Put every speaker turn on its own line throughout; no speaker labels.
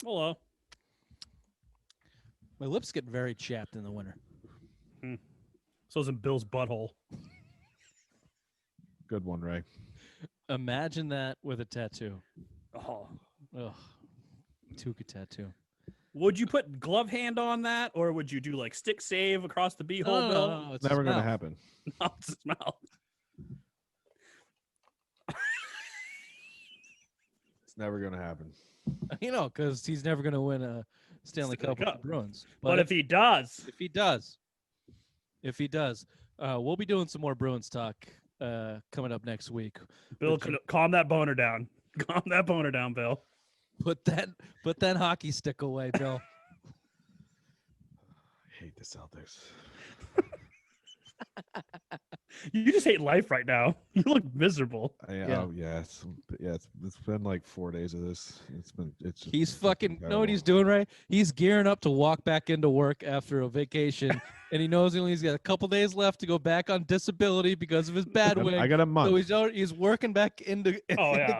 Hello.
My lips get very chapped in the winter.
So is in Bill's butthole.
Good one, Ray.
Imagine that with a tattoo.
Oh.
Ugh. Tuca tattoo.
Would you put glove hand on that, or would you do like stick save across the beehole, Bill?
No,
It's never
going to
happen.
No, it's his mouth.
It's never going to happen.
You know, because he's never going to win a Stanley Cup with the Bruins.
But if he does,
if he does, we'll be doing some more Bruins talk coming up next week.
Bill, calm that boner down. Calm that boner down, Bill.
Put that hockey stick away, Bill.
I hate the Celtics.
You just hate life right now. You look miserable.
It's been like 4 days of this. It's just
He's fucking
terrible.
know what he's doing, right? He's gearing up to walk back into work after a vacation, and he knows he's got a couple days left to go back on disability because of his bad wing.
I got a month.
So he's working back into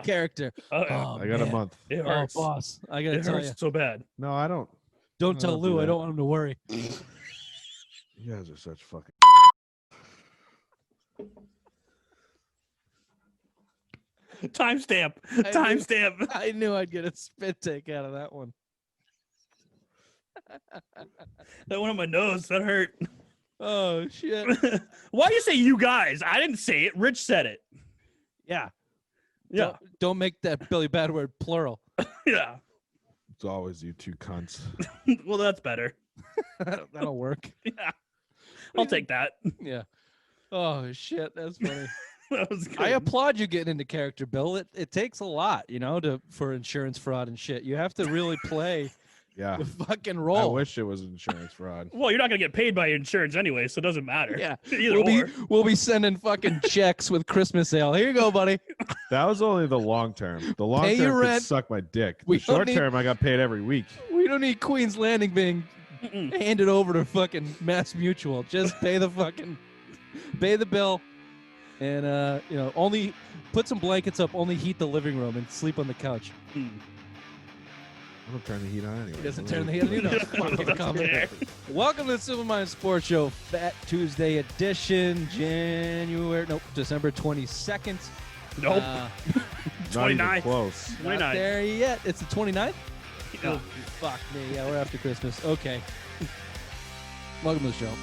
character.
Oh,
I got a month.
It hurts.
Oh, boss, I gotta tell you.
So bad.
No, I don't.
Don't tell Lou. I don't want him to worry.
You guys are such fucking.
Timestamp. Timestamp.
I knew I'd get a spit take out of that one.
That went on my nose. That hurt.
Oh shit.
Why you say you guys? I didn't say it. Rich said it.
Yeah.
Yeah.
Don't make that Billy Bad word plural.
Yeah.
It's always you two cunts.
Well, that's better.
That'll work.
Yeah. I'll take that.
Yeah. Oh shit, that's funny.
That was good.
I applaud you getting into character, Bill. It takes a lot, for insurance fraud and shit. You have to really play
Yeah.
the fucking role.
I wish it was insurance fraud.
Well, you're not gonna get paid by insurance anyway, so it doesn't matter.
Yeah.
Either
We'll be sending fucking checks with Christmas ale. Here you go, buddy.
That was only the long term. The long
Pay your
term could
rent.
suck my dick.
We
The
don't
short
need-
term, I got paid every week.
We don't need Queen's Landing being handed over to fucking Mass Mutual. Just pay the bill. And only put some blankets up, only heat the living room and sleep on the couch.
I don't turn the heat on anyway.
He doesn't turn the heat on. You know, fucking comment. Welcome to the Silver Mind Sports Show, Fat Tuesday edition, December 22nd.
Nope.
Not even
29.
close.
Not
29.
there yet. It's the 29th?
Yeah.
Oh, fuck me. Yeah, we're after Christmas. Okay. Welcome to the show.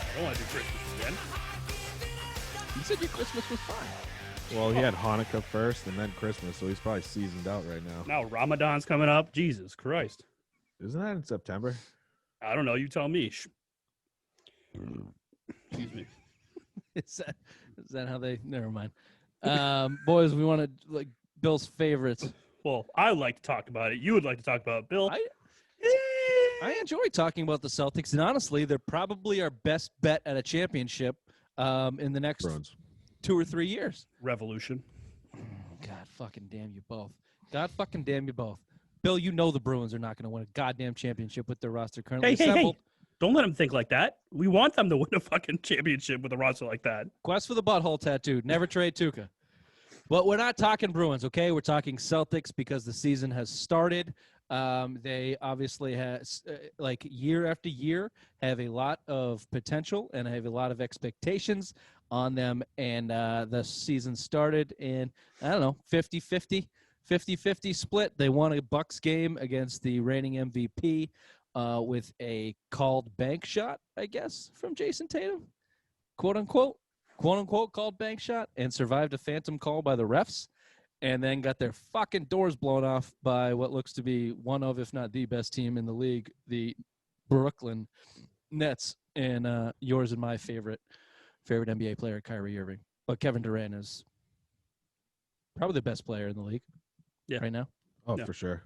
I don't want to do Christmas again.
You said your Christmas was fine.
Well, he had Hanukkah first and then Christmas, so he's probably seasoned out right now.
Now Ramadan's coming up. Jesus Christ.
Isn't that in September?
I don't know. You tell me. Excuse me.
Is that how they? Never mind. Boys, we want to Bill's favorites.
Well, I like to talk about it. You would like to talk about it, Bill.
I enjoy talking about the Celtics, and honestly, they're probably our best bet at a championship in the next
Bruins.
2 or 3 years.
Revolution.
God fucking damn you both. God fucking damn you both. Bill, you know the Bruins are not going to win a goddamn championship with their roster currently assembled.
Hey. Don't let them think like that. We want them to win a fucking championship with a roster like that.
Quest for the butthole tattoo. Never trade Tuca. But we're not talking Bruins, okay? We're talking Celtics because the season has started. They obviously year after year have a lot of potential and have a lot of expectations on them. And the season started in, 50-50 split. They won a Bucks game against the reigning MVP with a called bank shot, I guess, from Jason Tatum, quote unquote called bank shot, and survived a phantom call by the refs, and then got their fucking doors blown off by what looks to be one of, if not the best team in the league, the Brooklyn Nets, and yours and my favorite NBA player, Kyrie Irving. But Kevin Durant is probably the best player in the league right now.
Oh,
Yeah.
for sure.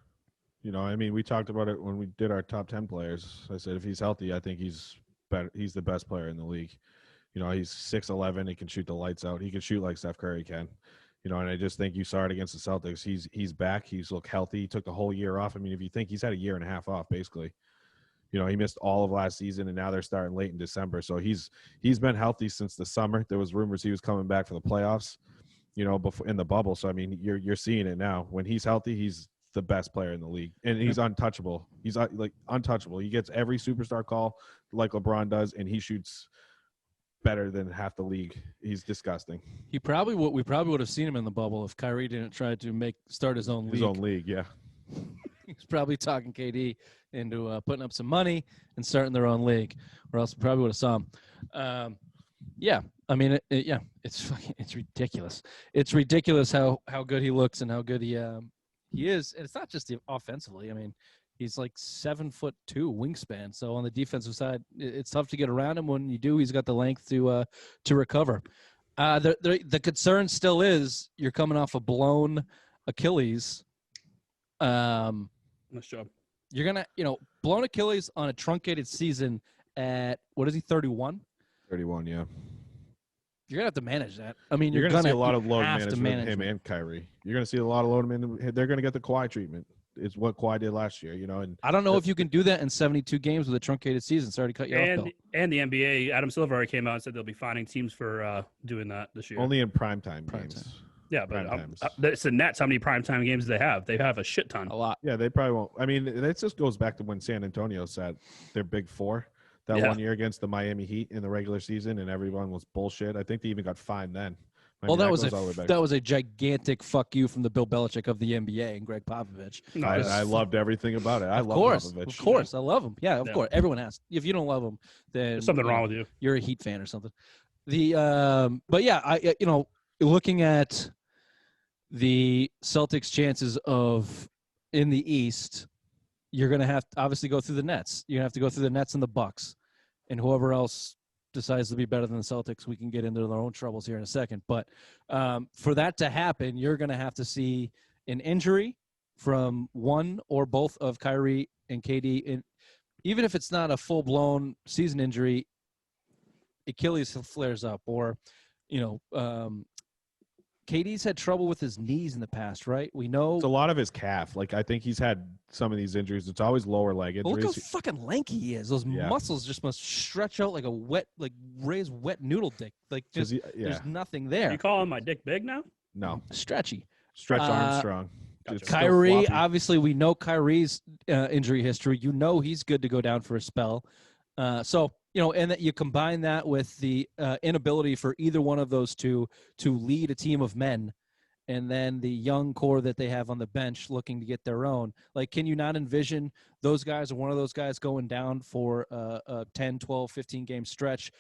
You know, I mean, we talked about it when we did our top 10 players. I said if he's healthy, I think he's better. He's the best player in the league. You know, he's 6'11". He can shoot the lights out. He can shoot like Steph Curry can. You know, and I just think you saw it against the Celtics. He's back. He's looked healthy. He took the whole year off. I mean, if you think he's had a year and a half off, basically. You know, he missed all of last season, and now they're starting late in December. So he's been healthy since the summer. There was rumors he was coming back for the playoffs, you know, before in the bubble. So I mean, you're seeing it now. When he's healthy, he's the best player in the league, and he's untouchable. He's like untouchable. He gets every superstar call like LeBron does, and he shoots better than half the league. He's disgusting.
We probably would have seen him in the bubble if Kyrie didn't try to start his own league.
His own league, yeah.
He's probably talking KD into putting up some money and starting their own league, or else we probably would have saw him. Yeah, I mean, it's ridiculous. It's ridiculous how good he looks and how good he is. And it's not just offensively. I mean, he's like 7'2" wingspan. So on the defensive side, it's tough to get around him. When you do, he's got the length to recover. The concern still is you're coming off a blown Achilles.
Nice job.
You're gonna, blown Achilles on a truncated season at what is he, 31?
31, yeah.
You're gonna have to manage that. I mean,
You're going to see a lot of load
management
management him and Kyrie. You're going to see a lot of load management. They're going to get the Kawhi treatment. It's what Kawhi did last year, And
I don't know if you can do that in 72 games with a truncated season. Sorry to cut you off, Bill.
And the NBA, Adam Silver already came out and said they'll be finding teams for doing that this year.
Only in primetime games.
Yeah, but it's the Nets. How many primetime games do they have? They have a shit ton.
A lot.
Yeah, they probably won't. I mean, it just goes back to when San Antonio said their big four that 1 year against the Miami Heat in the regular season, and everyone was bullshit. I think they even got fined then.
That was a gigantic fuck you from the Bill Belichick of the NBA and Greg Popovich.
I loved everything about it. I love Popovich.
Of course, I love him. Yeah, of course. Everyone has. If you don't love him, then
there's something wrong with you.
You're a Heat fan or something. But yeah, looking at the Celtics' chances of in the East, you're going to have to obviously go through the Nets. You're going to have to go through the Nets and the Bucks, and whoever else decides to be better than the Celtics, we can get into their own troubles here in a second. But for that to happen, you're going to have to see an injury from one or both of Kyrie and KD. And even if it's not a full-blown season injury, Achilles flares up, or KD's had trouble with his knees in the past, right? We know
it's a lot of his calf. Like, I think he's had some of these injuries. It's always lower leg injuries.
Well, look how fucking lanky he is. Those muscles just must stretch out like a Ray's wet noodle dick. Like, just there's nothing there.
You calling my dick big now?
No,
stretchy.
Stretch Armstrong.
Gotcha.
Kyrie, obviously, we know Kyrie's injury history. He's good to go down for a spell. And that you combine that with the inability for either one of those two to lead a team of men, and then the young core that they have on the bench looking to get their own. Like, can you not envision those guys or one of those guys going down for a 10, 12, 15-game stretch,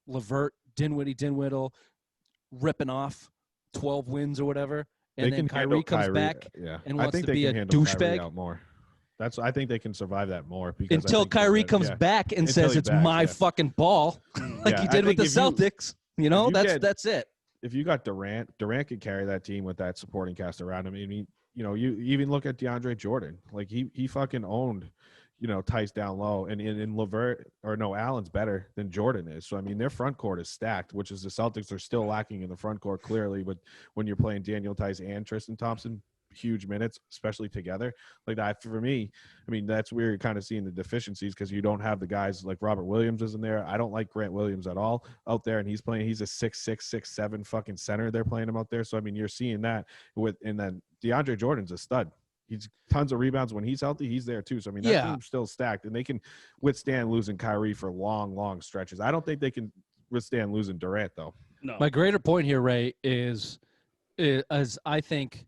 LeVert, Dinwiddie, ripping off 12 wins or whatever, and then Kyrie comes back and wants to be a douchebag?
More. I think they can survive that more
until Kyrie comes back and says it's my fucking ball, like he did with the Celtics. That's it.
If you got Durant could carry that team with that supporting cast around him. I mean, you even look at DeAndre Jordan. Like he fucking owned, Tice down low, and LeVert Allen's better than Jordan is. So I mean, their front court is stacked, which is the Celtics are still lacking in the front court clearly. But when you're playing Daniel Tice and Tristan Thompson, huge minutes, especially together like that. For me, I mean, that's where you're kind of seeing the deficiencies, because you don't have the guys like Robert Williams isn't there. I don't like Grant Williams at all out there, and he's a 6'6", 6'7" fucking center. They're playing him out there. So I mean, you're seeing that and then DeAndre Jordan's a stud. He's tons of rebounds when he's healthy. He's there too. So I mean, that team's still stacked, and they can withstand losing Kyrie for long stretches. I don't think they can withstand losing Durant though.
No.
My greater point here, Ray, is I think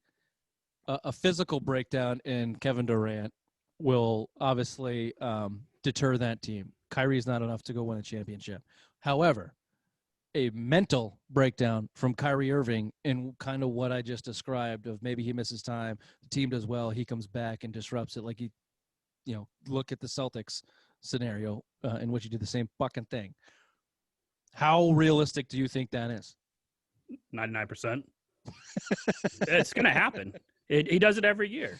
a physical breakdown in Kevin Durant will obviously deter that team. Kyrie's not enough to go win a championship. However, a mental breakdown from Kyrie Irving in kind of what I just described of maybe he misses time, the team does well, he comes back and disrupts it. Like look at the Celtics scenario in which he did the same fucking thing. How realistic do you think that is?
99%. It's going to happen. He does it every year.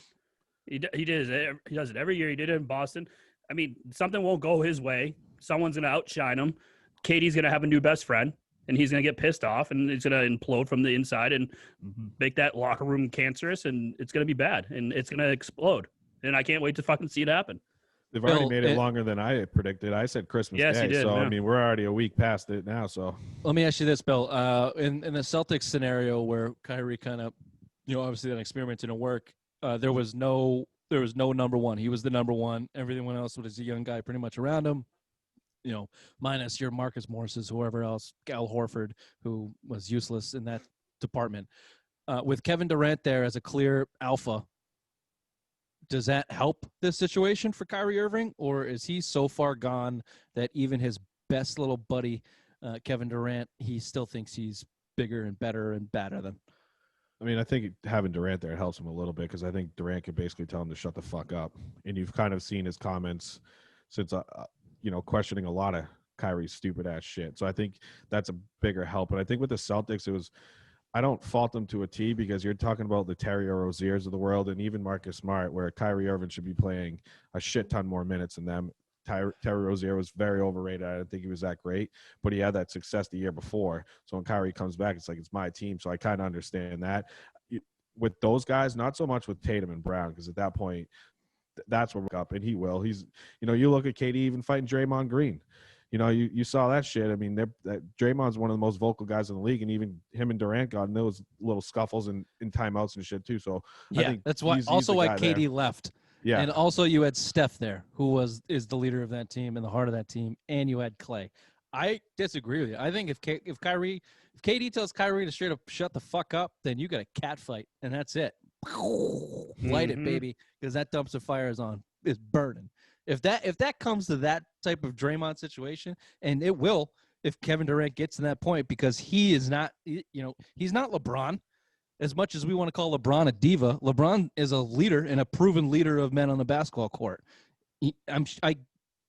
He does it every year. He did it in Boston. I mean, something won't go his way. Someone's gonna outshine him. Katie's gonna have a new best friend, and he's gonna get pissed off, and it's gonna implode from the inside and make that locker room cancerous, and it's gonna be bad, and it's gonna explode. And I can't wait to fucking see it happen.
They've already
Bill,
made it longer than I predicted. I said Christmas
Yes,
Day,
you did,
so
yeah.
I mean we're already a week past it now. So
Let me ask you this, Bill. In the Celtics scenario where Kyrie kind of, obviously that experiment didn't work, there was no number one. He was the number one. Everyone else was a young guy pretty much around him. Minus your Marcus Morris's, whoever else, Al Horford, who was useless in that department. With Kevin Durant there as a clear alpha, does that help this situation for Kyrie Irving, or is he so far gone that even his best little buddy, Kevin Durant, he still thinks he's bigger and better and badder than?
I mean, I think having Durant there helps him a little bit because I think Durant could basically tell him to shut the fuck up. And you've kind of seen his comments since, questioning a lot of Kyrie's stupid ass shit. So I think that's a bigger help. But I think with the Celtics, I don't fault them to a T because you're talking about the Terry Roziers of the world and even Marcus Smart, where Kyrie Irving should be playing a shit ton more minutes than them. Terry Rozier was very overrated. I didn't think he was that great, but he had that success the year before. So when Kyrie comes back, it's like, it's my team. So I kind of understand that. With those guys, not so much with Tatum and Brown, because at that point, that's where we're up, and he will. He's, you look at KD even fighting Draymond Green. You saw that shit. I mean, Draymond's one of the most vocal guys in the league, and even him and Durant got in those little scuffles and in timeouts and shit too. So I think
that's why
he's
also
the
why
guy
KD
there.
left.
Yeah,
And also you had Steph there, who is the leader of that team and the heart of that team, and you had Clay. I disagree with you. I think if KD tells Kyrie to straight up shut the fuck up, then you got a cat fight, and that's it. Light it, baby, because that dumpster fire is burning. If that comes to that type of Draymond situation, and it will if Kevin Durant gets to that point, because he is not, he's not LeBron. As much as we want to call LeBron a diva, LeBron is a leader and a proven leader of men on the basketball court. I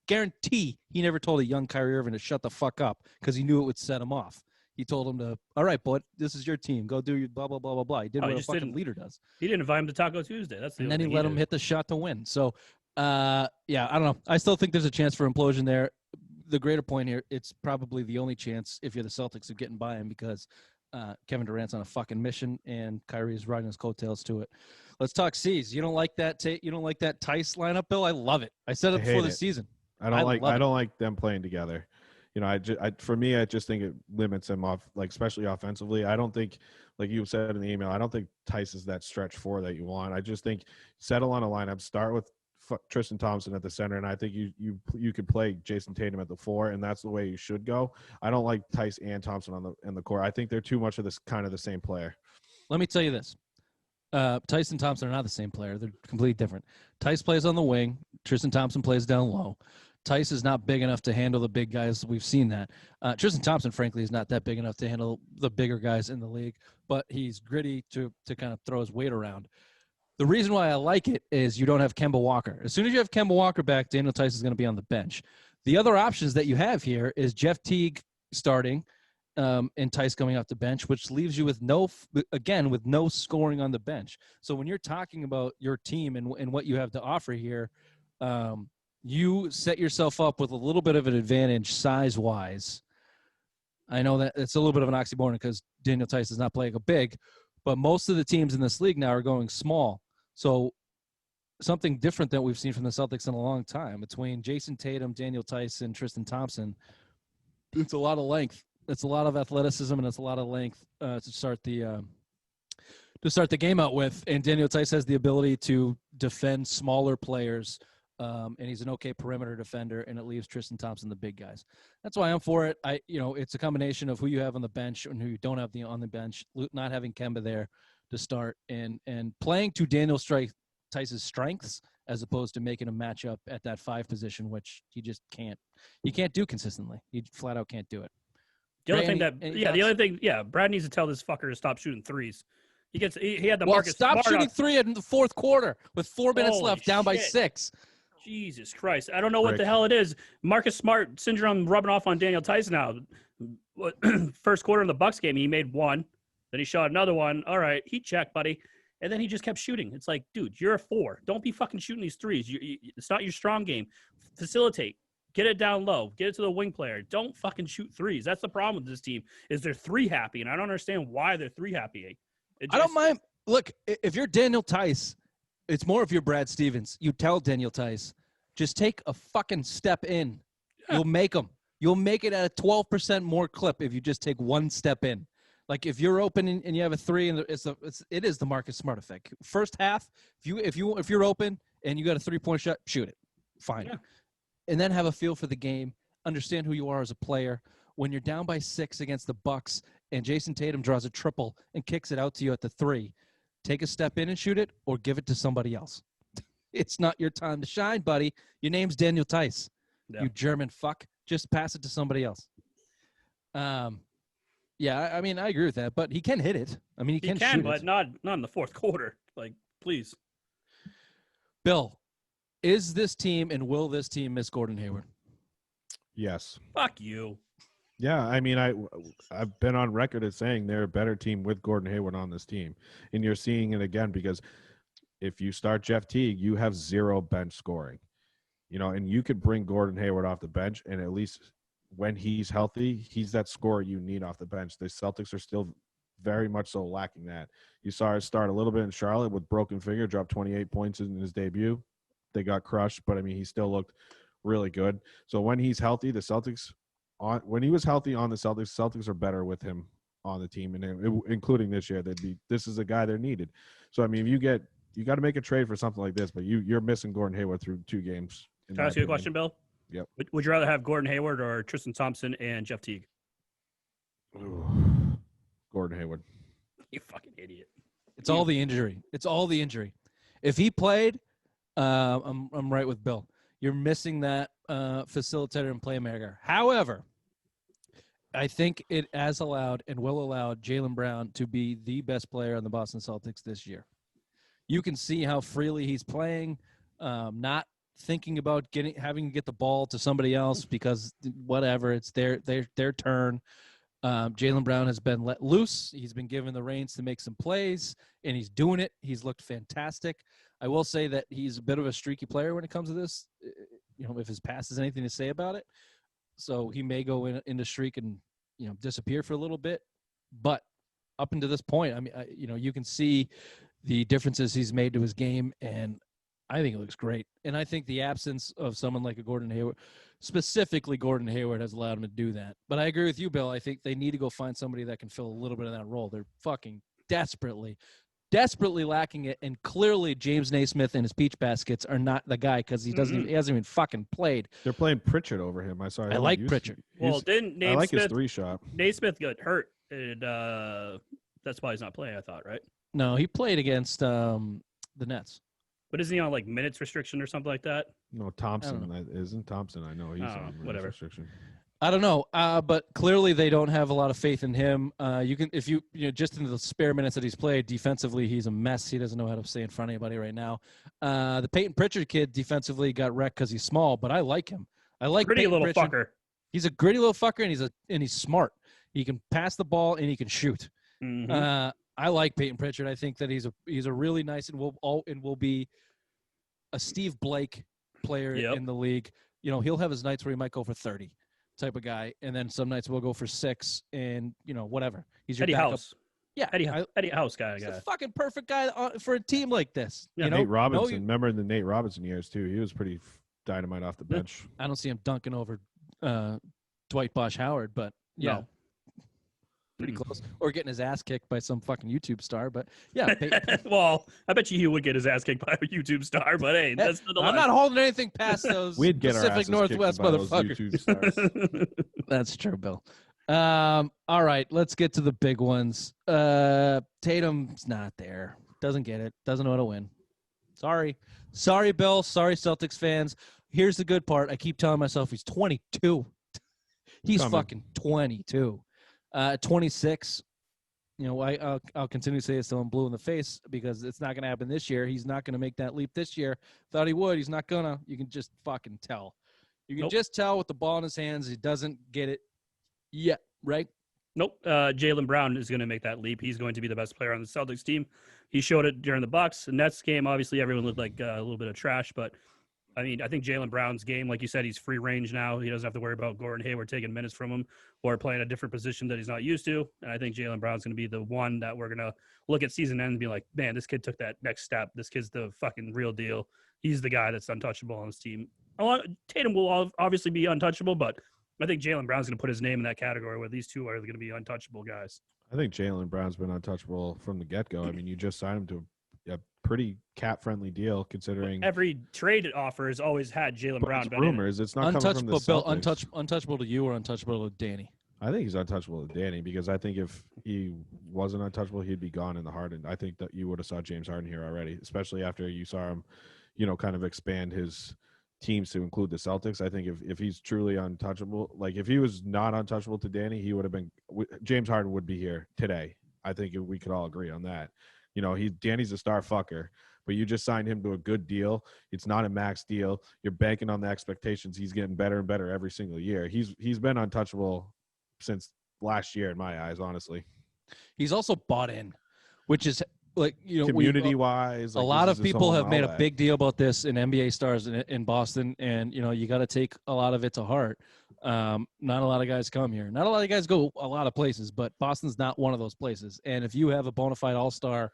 guarantee he never told a young Kyrie Irving to shut the fuck up because he knew it would set him off. He told him to, all right, bud, this is your team. Go do your blah, blah, blah, blah, blah. He did what a fucking leader does.
He didn't invite him to Taco Tuesday.
And then he let him hit the shot to win. So, I don't know. I still think there's a chance for implosion there. The greater point here, it's probably the only chance if you're the Celtics of getting by him because Kevin Durant's on a fucking mission and Kyrie's riding his coattails to it. Let's talk C's. You don't like that? You don't like that Tice lineup, Bill? I love it. I said it before the season.
I don't like them playing together. For me, I just think it limits them off, like especially offensively. I don't think, like you said in the email, I don't think Tice is that stretch four that you want. I just think settle on a lineup, start with Tristan Thompson at the center, and I think you could play Jason Tatum at the four, and that's the way you should go. I don't like Tice and Thompson in the court. I think they're too much of this kind of the same player.
Let me tell you this. Tice and Thompson are not the same player. They're completely different. Tice plays on the wing. Tristan Thompson plays down low. Tice is not big enough to handle the big guys. We've seen that. Tristan Thompson, frankly, is not that big enough to handle the bigger guys in the league, but he's gritty to kind of throw his weight around. The reason why I like it is you don't have Kemba Walker. As soon as you have Kemba Walker back, Daniel Tice is going to be on the bench. The other options that you have here is Jeff Teague starting and Tice coming off the bench, which leaves you with no scoring on the bench. So when you're talking about your team and what you have to offer here, you set yourself up with a little bit of an advantage size-wise. I know that it's a little bit of an oxymoron because Daniel Tice is not playing a big, but most of the teams in this league now are going small. So something different that we've seen from the Celtics in a long time between Jason Tatum, Daniel Tice, and Tristan Thompson. It's a lot of length. It's a lot of athleticism, and it's a lot of length to start the game out with. And Daniel Tice has the ability to defend smaller players, and he's an okay perimeter defender, and it leaves Tristan Thompson the big guys. That's why I'm for it. It's a combination of who you have on the bench and who you don't have on the bench, not having Kemba there to start, and playing to Daniel Tice's strengths as opposed to making a matchup at that 5 position, which he just can't. He can't do consistently. He flat out can't do it.
The other thing, Brad needs to tell this fucker to stop shooting threes. He had the Marcus
stop
Smart
shooting 3 in the fourth quarter with 4 minutes left, down by 6.
Jesus Christ. I don't know what the hell it is. Marcus Smart syndrome rubbing off on Daniel Tice now. First quarter in the Bucks game, he made 1. Then he shot another one. All right, heat check, buddy. And then he just kept shooting. It's like, dude, you're a 4. Don't be fucking shooting these threes. It's not your strong game. Facilitate. Get it down low. Get it to the wing player. Don't fucking shoot threes. That's the problem with this team is they're 3 happy, and I don't understand why they're 3 happy.
I don't mind. Look, if you're Daniel Tice, it's more if you're Brad Stevens. You tell Daniel Tice, just take a fucking step in. Yeah. You'll make them. You'll make it at a 12% more clip if you just take one step in. Like if you're open and you have a 3, and it is the Marcus Smart effect. First half, if you're open and you got a 3-point shot, shoot it. Fine. Yeah. And then have a feel for the game. Understand who you are as a player. When you're down by 6 against the Bucks and Jason Tatum draws a triple and kicks it out to you at the 3, take a step in and shoot it, or give it to somebody else. It's not your time to shine, buddy. Your name's Daniel Tice. Yeah. You German fuck. Just pass it to somebody else. Yeah, I mean, I agree with that, but he can hit it. I mean, he can shoot
but
it.
not in the fourth quarter. Like, please.
Bill, is this team and will this team miss Gordon Hayward?
Yes.
Fuck you.
Yeah, I mean, I've been on record as saying they're a better team with Gordon Hayward on this team, and you're seeing it again because if you start Jeff Teague, you have 0 bench scoring, and you could bring Gordon Hayward off the bench, and at least when he's healthy, he's that scorer you need off the bench. The Celtics are still very much so lacking that. You saw it start a little bit in Charlotte with broken finger, dropped 28 points in his debut. They got crushed, but I mean, he still looked really good. So when he's healthy, when he was healthy on the Celtics are better with him on the team, and including this year, this is a guy they're needed. So I mean, you got to make a trade for something like this, but you're missing Gordon Hayward through 2 games.
Can I ask you a question, Bill?
Yep.
Would you rather have Gordon Hayward or Tristan Thompson and Jeff Teague?
Ooh, Gordon Hayward.
You fucking idiot.
It's all the injury. If he played, I'm right with Bill. You're missing that facilitator and playmaker. However, I think it has allowed and will allow Jaylen Brown to be the best player on the Boston Celtics this year. You can see how freely he's playing, not thinking about having to get the ball to somebody else because whatever, it's their turn. Jaylen Brown has been let loose. He's been given the reins to make some plays, and he's doing it. He's looked fantastic. I will say that he's a bit of a streaky player when it comes to this, if his past has anything to say about it. So he may go into streak and, disappear for a little bit. But up until this point, I mean, you can see the differences he's made to his game, and I think it looks great. And I think the absence of someone like a Gordon Hayward, specifically Gordon Hayward, has allowed him to do that. But I agree with you, Bill. I think they need to go find somebody that can fill a little bit of that role. They're fucking desperately lacking it. And clearly James Naismith and his peach baskets are not the guy because he hasn't even fucking played.
They're playing Pritchard over him. I
like Pritchard.
Well, didn't Naismith,
I like his 3-shot.
Naismith got hurt, and that's why he's not playing, I thought, right?
No, he played against the Nets.
But isn't he on like minutes restriction or something like that?
No, Thompson isn't Thompson. I know he's on minutes restriction.
I don't know, but clearly they don't have a lot of faith in him. You can, if you just in the spare minutes that he's played defensively, he's a mess. He doesn't know how to stay in front of anybody right now. The Peyton Pritchard kid defensively got wrecked because he's small, but I like him. I like
pretty
Peyton
little
Pritchard.
Fucker.
He's a gritty little fucker, and he's smart. He can pass the ball and he can shoot.
Mm-hmm.
I like Peyton Pritchard. I think that he's a really nice and will be a Steve Blake player in the league. He'll have his nights where he might go for 30 type of guy, and then some nights we'll go for 6 and whatever. He's your
Eddie
backup.
House.
Yeah,
Eddie House guy.
He's a fucking perfect guy for a team like this.
Yeah, Nate Robinson. Remember in the Nate Robinson years too? He was pretty dynamite off the bench.
I don't see him dunking over Dwight Bosh Howard, but
no.
Pretty close. Or getting his ass kicked by some fucking YouTube star. But, yeah.
Well, I bet you he would get his ass kicked by a YouTube star. But, hey, that's
I'm not holding anything past those
We'd get
Pacific Northwest motherfuckers. That's true, Bill. All right. Let's get to the big ones. Tatum's not there. Doesn't get it. Doesn't know how to win. Sorry, Bill. Sorry, Celtics fans. Here's the good part. I keep telling myself he's 22. He's fucking 22. 26, I'll continue to say it's still in blue in the face because it's not going to happen this year. He's not going to make that leap this year. Thought he would. He's not going to. You can just fucking tell. You can just tell with the ball in his hands. He doesn't get it yet, right?
Nope. Jaylen Brown is going to make that leap. He's going to be the best player on the Celtics team. He showed it during the Bucks and Nets game. Obviously, everyone looked like a little bit of trash, but I mean, I think Jaylen Brown's game, like you said, he's free range now. He doesn't have to worry about Gordon Hayward taking minutes from him or playing a different position that he's not used to. And I think Jaylen Brown's going to be the one that we're going to look at season end and be like, man, this kid took that next step. This kid's the fucking real deal. He's the guy that's untouchable on this team. Tatum will obviously be untouchable, but I think Jaylen Brown's going to put his name in that category where these two are going to be untouchable guys.
I think Jaylen Brown's been untouchable from the get-go. I mean, you just signed him to a pretty cap-friendly deal, considering
every trade offer has always had Jaylen Brown.
Rumors, it's not coming from the Celtics.
Bill, untouchable to you or untouchable to Danny?
I think he's untouchable to Danny because I think if he wasn't untouchable, he'd be gone in the Harden. I think that you would have saw James Harden here already, especially after you saw him, kind of expand his teams to include the Celtics. I think if he's truly untouchable, like if he was not untouchable to Danny, he would have been. James Harden would be here today. I think we could all agree on that. Danny's a star fucker, but you just signed him to a good deal. It's not a max deal. You're banking on the expectations. He's getting better and better every single year. He's been untouchable since last year in my eyes, honestly.
He's also bought in, which is
community wise.
A lot of people have made a big deal about this in NBA stars in Boston, and you got to take a lot of it to heart. Not a lot of guys come here. Not a lot of guys go a lot of places, but Boston's not one of those places. And if you have a bona fide all-star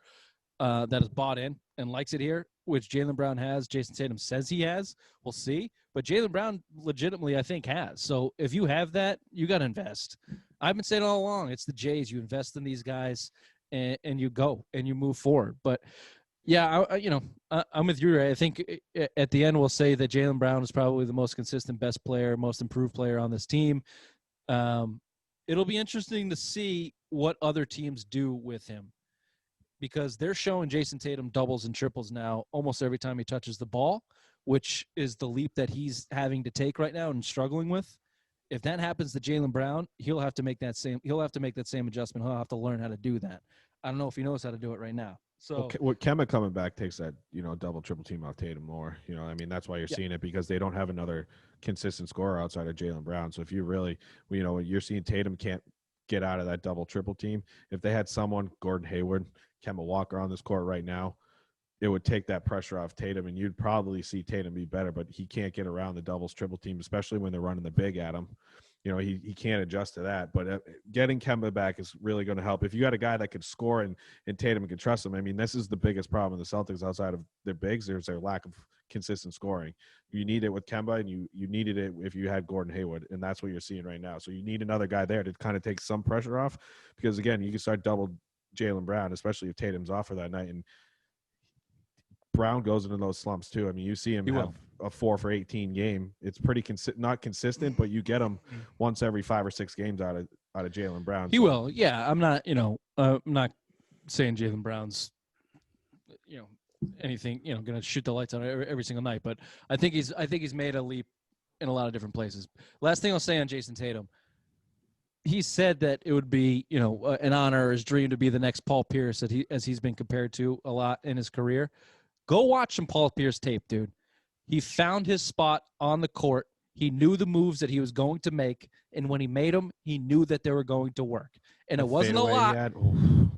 that is bought in and likes it here, which Jaylen Brown has, Jason Tatum says he has, we'll see. But Jaylen Brown legitimately, I think, has. So if you have that, you got to invest. I've been saying all along, it's the Jays. You invest in these guys, and you go and you move forward. But yeah, I'm with you, Ray. I think at the end we'll say that Jaylen Brown is probably the most consistent, best player, most improved player on this team. It'll be interesting to see what other teams do with him, because they're showing Jason Tatum doubles and triples now almost every time he touches the ball, which is the leap that he's having to take right now and struggling with. If that happens to Jaylen Brown, he'll have to make that same adjustment. He'll have to learn how to do that. I don't know if he knows how to do it right now. So
Kemba coming back takes that, double triple team off Tatum more. I mean, that's why you're seeing it, because they don't have another consistent scorer outside of Jaylen Brown. So if you really, you're seeing Tatum can't get out of that double triple team. If they had someone, Gordon Hayward, Kemba Walker on this court right now, it would take that pressure off Tatum, and you'd probably see Tatum be better, but he can't get around the doubles triple team, especially when they're running the big at him. He can't adjust to that. But getting Kemba back is really going to help. If you got a guy that could score and Tatum can trust him, I mean, this is the biggest problem in the Celtics outside of their bigs. There's their lack of consistent scoring. You need it with Kemba, and you needed it if you had Gordon Hayward, and that's what you're seeing right now. So you need another guy there to kind of take some pressure off, because, again, you can start double Jaylen Brown, especially if Tatum's off for that night, and Brown goes into those slumps too. I mean, you see him have a 4 for 18 game. It's pretty not consistent, but you get him once every 5 or 6 games out of Jaylen Brown.
He will. Yeah, I'm not. I'm not saying Jaylen Brown's, anything. Going to shoot the lights out every single night. But I think he's made a leap in a lot of different places. Last thing I'll say on Jason Tatum. He said that it would be, an honor or his dream to be the next Paul Pierce as he's been compared to a lot in his career. Go watch some Paul Pierce tape, dude. He found his spot on the court. He knew the moves that he was going to make, and when he made them, he knew that they were going to work. And it wasn't a lot.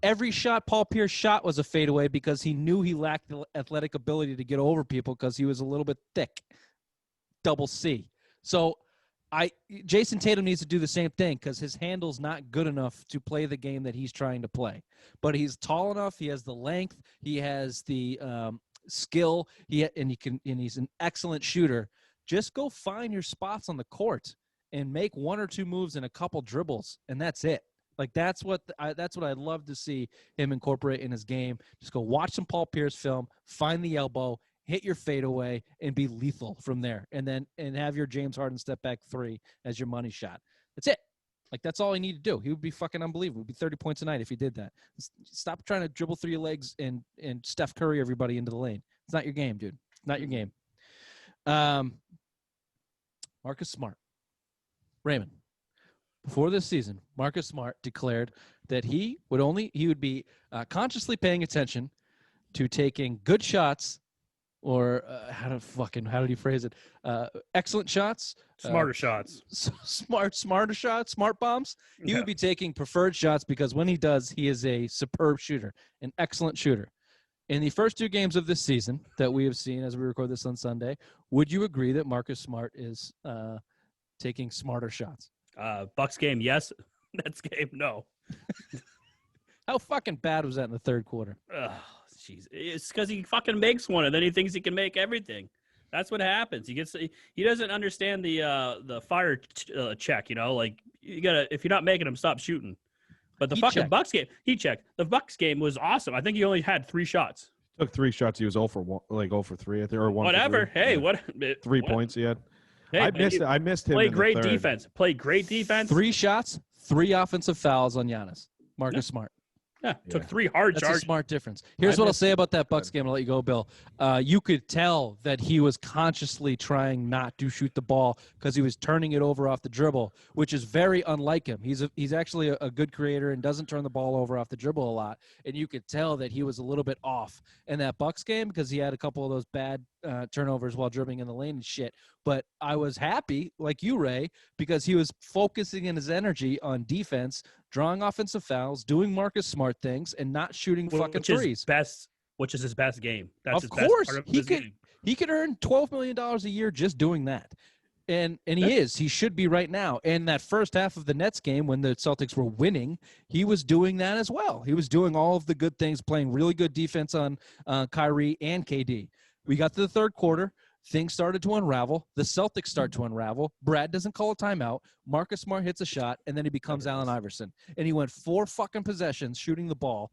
Every shot Paul Pierce shot was a fadeaway because he knew he lacked the athletic ability to get over people because he was a little bit thick. Double C. So Jason Tatum needs to do the same thing because his handle's not good enough to play the game that he's trying to play. But he's tall enough. He has the length. He has the skill. He's an excellent shooter. Just go find your spots on the court and make 1 or 2 moves and a couple dribbles, and that's it. Like that's what I'd love to see him incorporate in his game. Just go watch some Paul Pierce film, find the elbow, hit your fadeaway, and be lethal from there. And have your James Harden step back 3 as your money shot. That's it. Like, that's all he needed to do. He would be fucking unbelievable. It would be 30 points a night if he did that. Stop trying to dribble through your legs and Steph Curry everybody into the lane. It's not your game, dude. It's not your game. Marcus Smart. Raymond. Before this season, Marcus Smart declared that he would be consciously paying attention to taking good shots or how did he phrase it? Excellent shots,
Smarter shots.
smarter shots, smart bombs. He
Yeah.
would be taking preferred shots because when he does, he is a superb shooter, an excellent shooter. In the first 2 games of this season that we have seen as we record this on Sunday, would you agree that Marcus Smart is taking smarter shots?
Bucks game, yes. Nets game, no.
How fucking bad was that in the third quarter?
Jeez, it's because he fucking makes one, and then he thinks he can make everything. That's what happens. He doesn't understand the fire check. You know, like you gotta, if you're not making them, stop shooting. But the fucking Bucks game, he checked. The Bucks game was awesome. I think he only had 3 shots.
Took 3 shots. He was 0 for 1, like 0 for 3, I think, or 1.
Whatever.
For 3.
Hey,
Yeah.
what?
3
what?
points he had.
Hey,
I missed him.
Play
in the
great
third.
defense. Play great defense.
3 shots, 3 offensive fouls on Giannis. Marcus Smart.
Yeah, took
Yeah.
3 hard
That's
charges.
a smart difference. Here's what I'll say about that Bucks game. I'll let you go, Bill. You could tell that he was consciously trying not to shoot the ball because he was turning it over off the dribble, which is very unlike him. He's actually a good creator and doesn't turn the ball over off the dribble a lot. And you could tell that he was a little bit off in that Bucks game because he had a couple of those bad turnovers while dribbling in the lane and shit. But I was happy, like you, Ray, because he was focusing in his energy on defense, drawing offensive fouls, doing Marcus Smart things, and not shooting fucking threes.
Which is his best game. That's
Of
his
course,
best part of
he
his
could
game.
he could earn $12 million a year just doing that. And he should be right now. And that first half of the Nets game when the Celtics were winning, he was doing that as well. He was doing all of the good things, playing really good defense on Kyrie and KD. We got to the third quarter. Things started to unravel. The Celtics start to unravel. Brad doesn't call a timeout. Marcus Smart hits a shot, and then he becomes Allen Iverson. And he went 4 fucking possessions shooting the ball.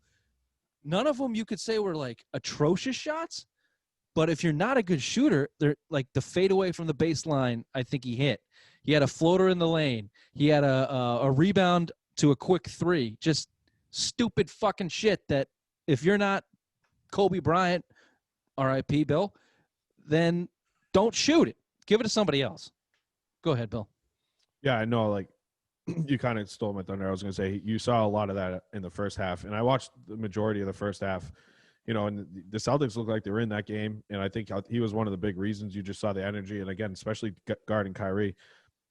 None of them you could say were like atrocious shots. But if you're not a good shooter, they're like the fadeaway from the baseline, I think he hit. He had a floater in the lane. He had a rebound to a quick 3. Just stupid fucking shit that if you're not Kobe Bryant, R.I.P. Bill, then don't shoot it. Give it to somebody else. Go ahead, Bill.
Yeah, I know. Like, you kind of stole my thunder. I was going to say you saw a lot of that in the first half, and I watched the majority of the first half. You know, and the Celtics looked like they were in that game, and I think he was one of the big reasons. You just saw the energy, and again, especially guarding Kyrie.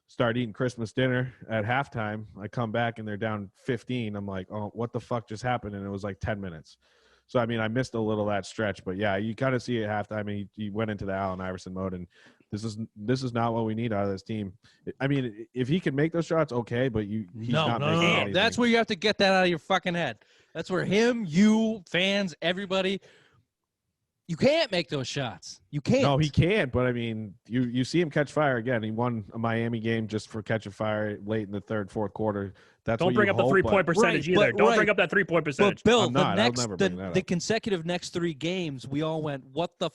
Start eating Christmas dinner at halftime. I come back and they're down 15. I'm like, oh, what the fuck just happened? And it was like 10 minutes. So, I mean, I missed a little of that stretch, but yeah, you kind of see at halftime. I mean, he went into the Allen Iverson mode, and this is not what we need out of this team. I mean, if he can make those shots, okay, but he's not making anything.
That's where you have to get that out of your fucking head. That's where him, you, fans, everybody, you can't make those shots. You can't.
No, he can't. But I mean, you see him catch fire again. He won a Miami game just for catching fire late in the third, fourth quarter.
Don't bring up the 3-point percentage either. Don't bring up that 3-point percentage.
But Bill,
the
consecutive next 3 games, we all went, what the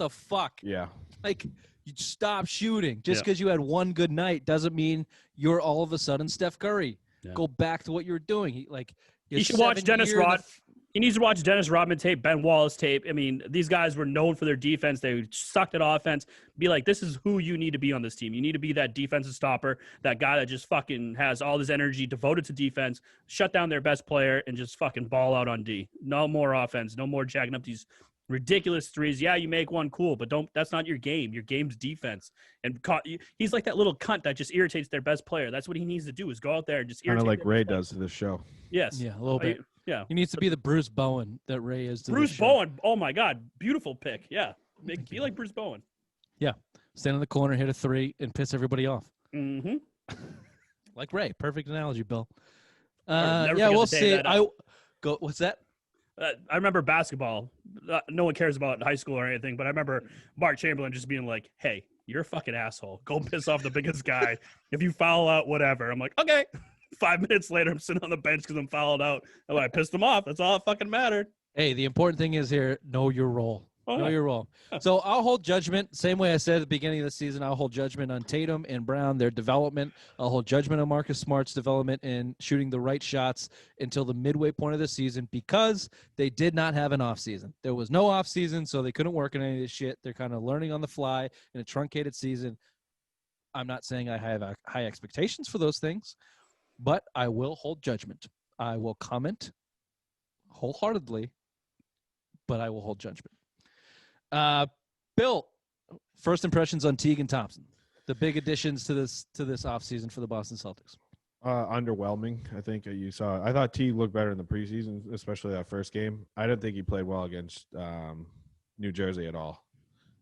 fuck?
Yeah.
Like, you stop shooting. Just because you had one good night doesn't mean you're all of a sudden Steph Curry. Yeah. Go back to what you were doing.
He should watch Dennis Rodman. He needs to watch Dennis Rodman tape, Ben Wallace tape. I mean, these guys were known for their defense. They sucked at offense. Be like, this is who you need to be on this team. You need to be that defensive stopper, that guy that just fucking has all this energy devoted to defense, shut down their best player, and just fucking ball out on D. No more offense. No more jacking up these ridiculous threes. Yeah, you make one, cool, but that's not your game. Your game's defense. And he's like that little cunt that just irritates their best player. That's what he needs to do, is go out there and just irritate.
Kind of like Ray does to this show.
Yes.
Yeah, a little bit.
Yeah.
He needs to be the Bruce Bowen that Ray is to
Bruce Bowen. Oh my God. Beautiful pick. Yeah. Be like Bruce Bowen.
Yeah. Stand in the corner, hit a 3, and piss everybody off.
Mm-hmm.
Like Ray. Perfect analogy, Bill.
Yeah,
we'll see. What's that?
I remember basketball. No one cares about high school or anything, but I remember Mark Chamberlain just being like, hey, you're a fucking asshole. Go piss off the biggest guy. If you foul out, whatever. I'm like, okay. 5 minutes later, I'm sitting on the bench because I'm fouled out. And I pissed him off. That's all that fucking mattered.
Hey, the important thing is here, know your role. Know your role. So I'll hold judgment. Same way I said at the beginning of the season, I'll hold judgment on Tatum and Brown, their development. I'll hold judgment on Marcus Smart's development and shooting the right shots until the midway point of the season because they did not have an offseason. There was no offseason, so they couldn't work on any of this shit. They're kind of learning on the fly in a truncated season. I'm not saying I have high expectations for those things, but I will hold judgment. I will comment wholeheartedly, but I will hold judgment. Bill, first impressions on Teague and Thompson, the big additions to this offseason for the Boston Celtics.
Underwhelming. I think you saw. I thought T looked better in the preseason, especially that first game. I didn't think he played well against New Jersey at all.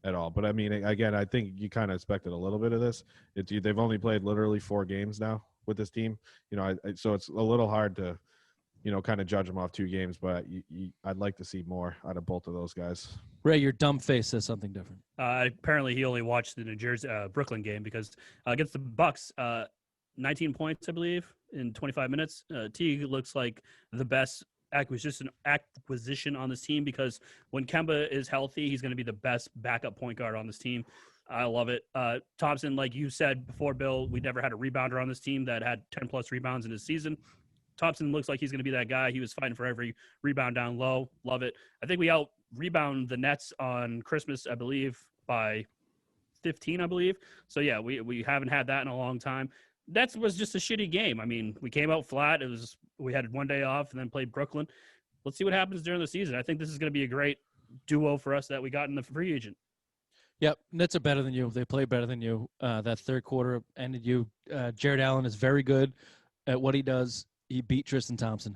But I mean, again, I think you kind of expected a little bit of this. They've only played literally 4 games now with this team. You know, so it's a little hard to, you know, kind of judge them off 2 games. But I'd like to see more out of both of those guys.
Ray, your dumb face says something different.
Apparently, he only watched the New Jersey Brooklyn game because against the Bucks, 19 points, I believe, in 25 minutes. Teague looks like the best acquisition on this team because when Kemba is healthy, he's going to be the best backup point guard on this team. I love it. Thompson, like you said before, Bill, we never had a rebounder on this team that had 10-plus rebounds in his season. Thompson looks like he's going to be that guy. He was fighting for every rebound down low. Love it. I think we out-rebound the Nets on Christmas, I believe, by 15, I believe. So, yeah, we haven't had that in a long time. That was just a shitty game. I mean, we came out flat. We had 1 day off and then played Brooklyn. Let's see what happens during the season. I think this is going to be a great duo for us that we got in the free agent.
Yep, Nets are better than you. They play better than you. That third quarter ended you. Jared Allen is very good at what he does. He beat Tristan Thompson.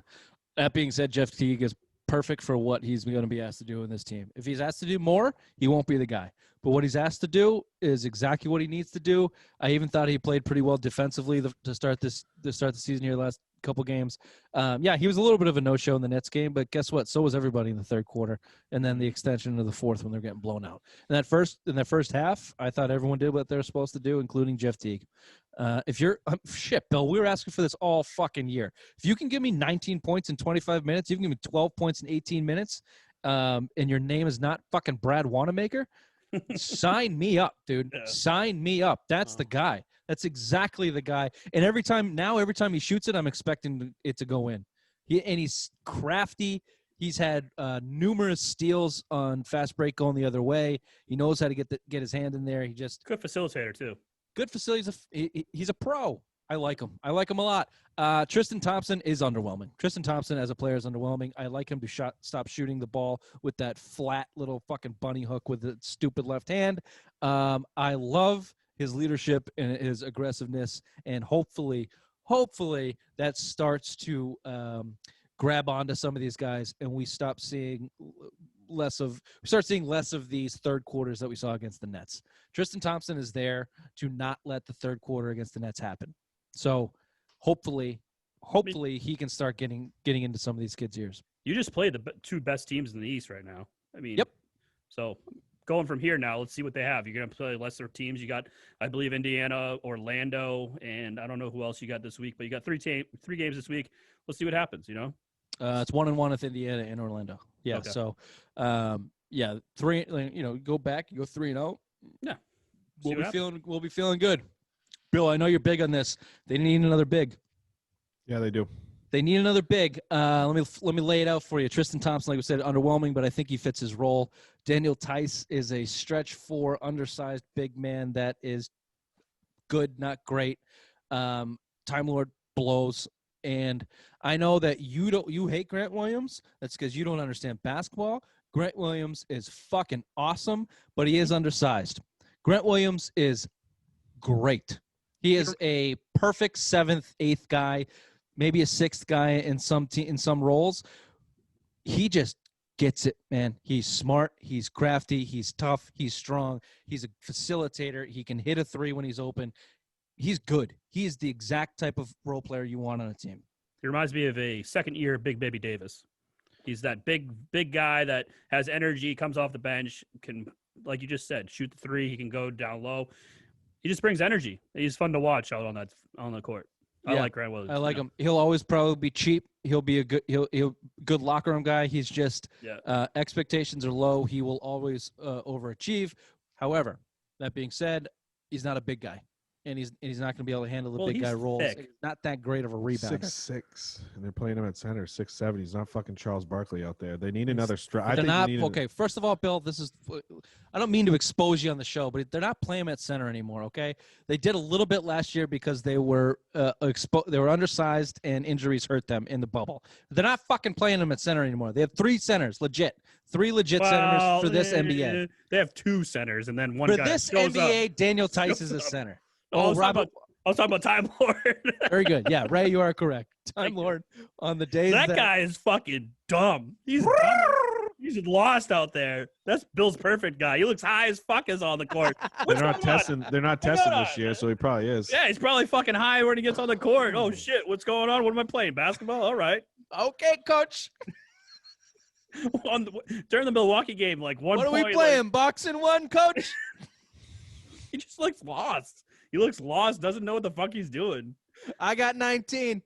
That being said, Jeff Teague is perfect for what he's going to be asked to do in this team. If he's asked to do more, he won't be the guy. But what he's asked to do is exactly what he needs to do. I even thought he played pretty well defensively to start the season here last couple games. Yeah, he was a little bit of a no-show in the Nets game, but guess what? So was everybody in the third quarter, and then the extension into the fourth when they're getting blown out. In that first half, I thought everyone did what they're supposed to do, including Jeff Teague. If you're Bill, we were asking for this all fucking year. If you can give me 19 points in 25 minutes, you can give me 12 points in 18 minutes, and your name is not fucking Brad Wanamaker, sign me up, dude. Yeah. Sign me up. That's the guy. That's exactly the guy. And every time he shoots it, I'm expecting it to go in. He's crafty. He's had numerous steals on fast break going the other way. He knows how to get his hand in there. He just
good facilitator too.
Good facility. He's a pro. I like him. I like him a lot. Tristan Thompson is underwhelming. Tristan Thompson as a player is underwhelming. I like him to stop shooting the ball with that flat little fucking bunny hook with the stupid left hand. I love his leadership and his aggressiveness, and hopefully that starts to grab onto some of these guys, and we start seeing less of these third quarters that we saw against the Nets. Tristan Thompson is there to not let the third quarter against the Nets happen. So hopefully he can start getting into some of these kids' ears.
You just played the 2 best teams in the East right now. I mean,
yep.
So going from here now, let's see what they have. You're going to play lesser teams. You got, I believe, Indiana, Orlando, and I don't know who else you got this week, but you got 3 games this week. Let's see what happens, you know?
It's 1-1 with Indiana and Orlando. Yeah. Okay. So, 3, go back, you go 3-0.
Yeah.
We'll be feeling good. Bill, I know you're big on this. They need another big.
Yeah, they do.
They need another big. Let me lay it out for you. Tristan Thompson, like we said, underwhelming, but I think he fits his role. Daniel Tice is a stretch 4, undersized big man that is good, not great. Time Lord blows. And I know that you hate Grant Williams. That's because you don't understand basketball. Grant Williams is fucking awesome, but he is undersized. Grant Williams is great. He is a perfect 7th, 8th guy, maybe a 6th guy in some roles. He just gets it, man. He's smart. He's crafty. He's tough. He's strong. He's a facilitator. He can hit a 3 when he's open. He's good. He is the exact type of role player you want on a team.
He reminds me of a second-year Big Baby Davis. He's that big guy that has energy, comes off the bench, can, like you just said, shoot the 3. He can go down low. He just brings energy. He's fun to watch out on the court. I like Grant Williams.
I like him. He'll always probably be cheap. He'll be a good locker room guy. He's just expectations are low. He will always overachieve. However, that being said, he's not a big guy. and he's not going to be able to handle the
Well,
big guy
he's
roles.
thick.
He's not that great of a rebounder.
6'6", and they're playing him at center. 6'7". He's not fucking Charles Barkley out there. They need another strike. I
They're
think
not
they need
okay. First of all, Bill, this is. I don't mean to expose you on the show, but they're not playing him at center anymore. Okay, they did a little bit last year because they were they were undersized and injuries hurt them in the bubble. They're not fucking playing him at center anymore. They have 3 centers, three legit centers for this NBA.
They have 2 centers, and then one
For
guy
this
shows
NBA,
up.
Daniel Tice is a
Shows up.
center.
I was
Robert.
talking about Time Lord.
Very good. Yeah, Ray, you are correct. Time Lord on the days
That guy is fucking dumb. He's dumb. He's lost out there. That's Bill's perfect guy. He looks high as fuck as on the court.
They're not testing. They're not testing this year, so he probably is.
Yeah, he's probably fucking high when he gets on the court. Oh shit, what's going on? What am I playing? Basketball? All right.
Okay, coach.
During the Milwaukee game, like one
What are
point,
we playing? Boxing 1, coach?
he just looks lost. He looks lost. Doesn't know what the fuck he's doing.
I got 19.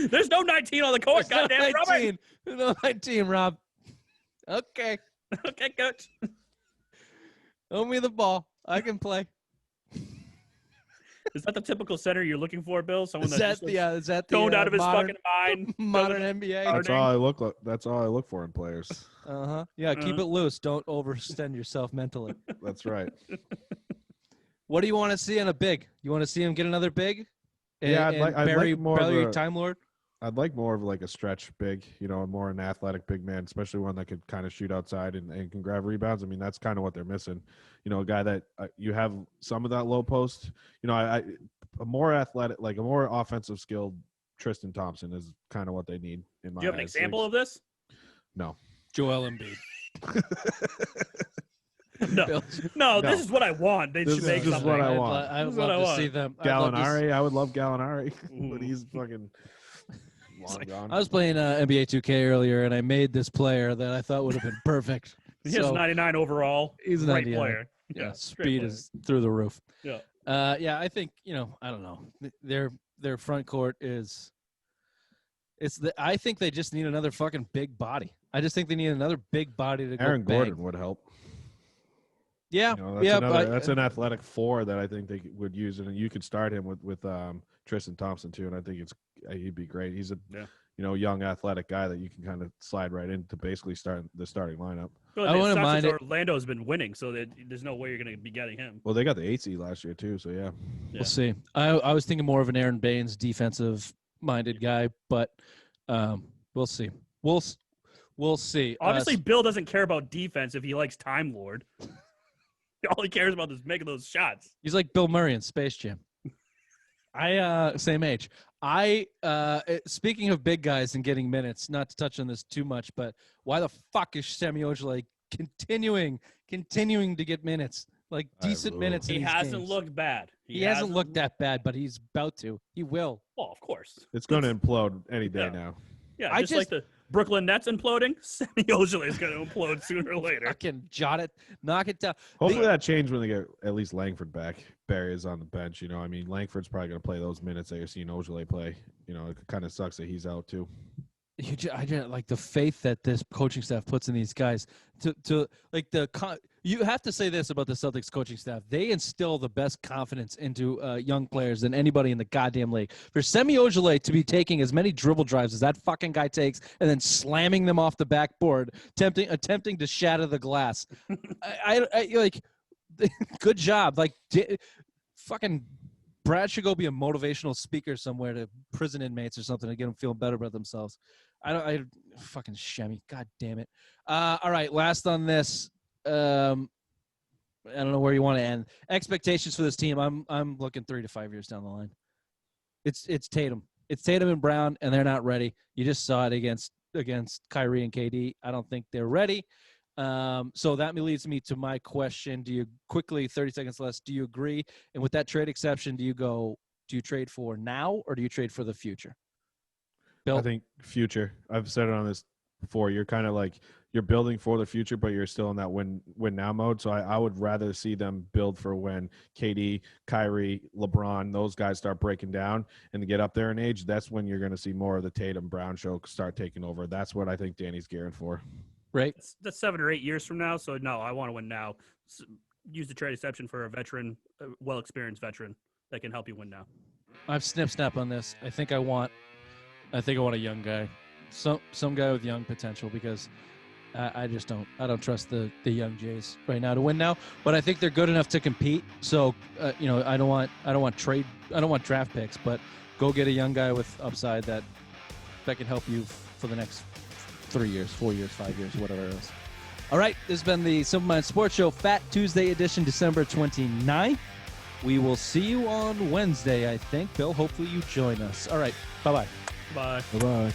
There's no 19 on the court.
There's
Goddamn,
no
Robert.
19. There's no 19, Rob. Okay.
Okay, coach.
Throw me the ball. I can play.
Is that the typical center you're looking for, Bill? Someone
Is
that's
that
just, like,
is that the
stoned out of his
modern,
fucking mind?
modern NBA?
That's all I look. That's all I look for in players.
Uh-huh. Yeah, keep it loose. Don't overextend yourself mentally.
That's right.
What do you want to see in a big? You want to see him get another big?
Yeah, I'd like more of
bury
a-
Time Lord?
I'd like more of like a stretch big, more an athletic big man, especially one that could kind of shoot outside and can grab rebounds. I mean, that's kind of what they're missing. A guy that you have some of that low post. A more athletic, like a more offensive skilled Tristan Thompson is kind of what they need. In my
Do you have an
eyes.
example of this?
No.
Joel Embiid.
No, this is what I want. They
This
should
is
make
just
something.
what I want.
I
This
would
is what
love
I
to
want.
see them. I'd love to see-
Gallinari, I would love Gallinari, but
Ooh.
he's fucking long gone.
I was playing NBA 2K earlier, and I made this player that I thought would have been perfect.
He has 99 overall.
He's a
Great
99.
player.
Yeah,
great
speed
player.
is through the roof.
Yeah.
Yeah, I think I don't know. Their front court is. I think they just need another fucking big body. I just think they need another big body to
Aaron
go bang.
Gordon would help.
Yeah,
That's an athletic 4 that I think they would use, and you could start him with Tristan Thompson too, and I think he'd be great. He's a young athletic guy that you can kind of slide right into basically start the starting lineup.
Well,
I wouldn't mind it.
Orlando's been winning, so there's no way you're going to be getting him.
Well, they got the 8 seed last year too, so yeah.
We'll see. I was thinking more of an Aaron Baines defensive-minded guy, but we'll see. We'll see.
Obviously, Bill doesn't care about defense if he likes Time Lord. All he cares about is making those shots.
He's like Bill Murray in Space Jam. Same age. Speaking of big guys and getting minutes, not to touch on this too much, but why the fuck is Semi Ojeleye continuing to get minutes, like decent minutes?
He
in these
hasn't
games?
looked bad.
He hasn't looked that bad, but he's about to. He will.
Well, of course.
It's going to implode any day now.
Yeah, just like the Brooklyn Nets imploding, Semi Ojeleye is going to implode sooner or later.
Fucking jot it, knock it down.
Hopefully that changes when they get at least Langford back. Barry is on the bench. I mean, Langford's probably going to play those minutes that you're seeing Ojeleye play. It kind of sucks that he's out too.
I just like the faith that this coaching staff puts in these guys. You have to say this about the Celtics coaching staff: they instill the best confidence into young players than anybody in the goddamn league. For Semi Ojeleye to be taking as many dribble drives as that fucking guy takes, and then slamming them off the backboard, attempting to shatter the glass, I like. Good job, fucking. Brad should go be a motivational speaker somewhere to prison inmates or something to get them feeling better about themselves. I fucking Shemmy. God damn it. All right. Last on this. I don't know where you want to end. Expectations for this team. I'm looking 3 to 5 years down the line. It's Tatum. It's Tatum and Brown, and they're not ready. You just saw it against Kyrie and KD. I don't think they're ready. So that leads me to my question. Do you quickly, 30 seconds less, do you agree? And with that trade exception, do you trade for now or do you trade for the future? Bill?
I think future. I've said it on this before. You're kind of like you're building for the future, but you're still in that win now mode. So I would rather see them build for when KD, Kyrie, LeBron, those guys start breaking down and get up there in age. That's when you're going to see more of the Tatum Brown show start taking over. That's what I think Danny's gearing for.
Right.
That's 7 or 8 years from now. So no, I want to win now. use the trade exception for a veteran, a well-experienced veteran that can help you win now.
I've snap on this. I think I want a young guy, some guy with young potential, because I just don't trust the young Jays right now to win now. But I think they're good enough to compete. So I don't want draft picks, but go get a young guy with upside that can help you for the next 3 years, 4 years, 5 years, whatever it is. All right, this has been the Simple Mind Sports Show, Fat Tuesday edition, December 29th. We will see you on Wednesday, I think. Bill, hopefully you join us. All right, bye-bye.
Bye.
Bye-bye.